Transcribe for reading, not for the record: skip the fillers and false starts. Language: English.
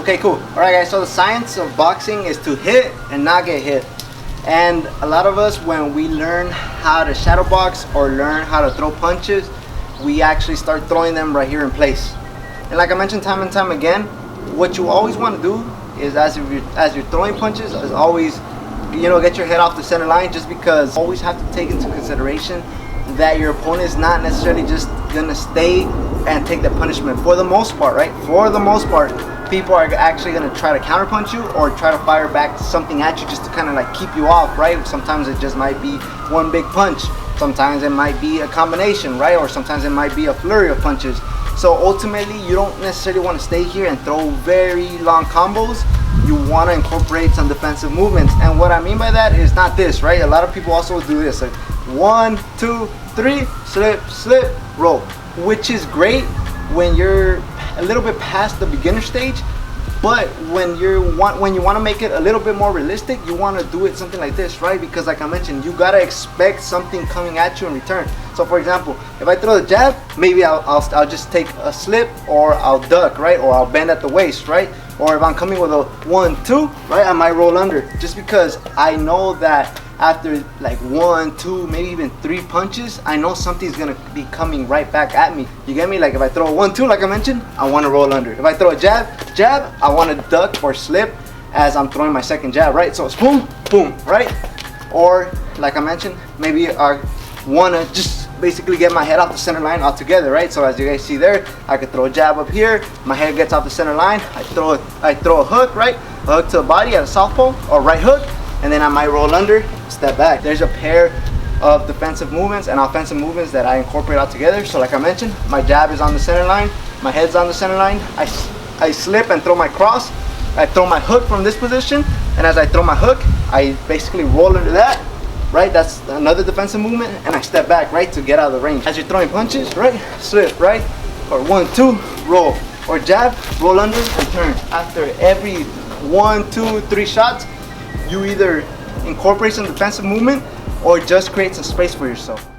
Okay, cool. All right, guys, so the science of boxing is to hit and not get hit. And a lot of us, when we learn how to shadow box or learn how to throw punches, we actually start throwing them right here in place. And like I mentioned time and time again, what you always want to do is as you're throwing punches, is always, get your head off the center line, just because you always have to take into consideration that your opponent is not necessarily just gonna stay and take the punishment. For the most part, right? For the most part, people are actually gonna try to counterpunch you or try to fire back something at you just to kind of like keep you off, right? Sometimes it just might be one big punch. Sometimes it might be a combination, right? Or sometimes it might be a flurry of punches. So ultimately, you don't necessarily want to stay here and throw very long combos. You want to incorporate some defensive movements. And what I mean by that is not this, right? A lot of people also do this, like 1, 2, 3, slip, slip, roll, which is great when you're a little bit past the beginner stage. But when you want to make it a little bit more realistic, you want to do it something like this, right? Because like I mentioned, you gotta expect something coming at you in return. So for example, if I throw the jab, maybe I'll just take a slip, or I'll duck, right? Or I'll bend at the waist, right? Or if I'm coming with a 1, 2, right, I might roll under, just because I know that after like 1, 2, maybe even 3 punches, I know something's gonna be coming right back at me. You get me? Like if I throw a 1, 2, like I mentioned, I want to roll under. If I throw a jab, I want to duck or slip as I'm throwing my second jab, right? So it's boom, boom, right? Or like I mentioned, maybe I want to just basically get my head off the center line altogether, right? So as you guys see there, I could throw a jab up here, my head gets off the center line, I throw a hook, right? A hook to the body at a southpaw or right hook, and then I might roll under, step back. There's a pair of defensive movements and offensive movements that I incorporate all together. So like I mentioned, my jab is on the center line, my head's on the center line, I slip and throw my cross, I throw my hook from this position, and as I throw my hook, I basically roll into that, right? That's another defensive movement, and I step back, right, to get out of the range. As you're throwing punches, right, slip, right, or 1, 2, roll, or jab, roll under, and turn. After every 1, 2, 3 shots, you either incorporate some defensive movement or just create some space for yourself.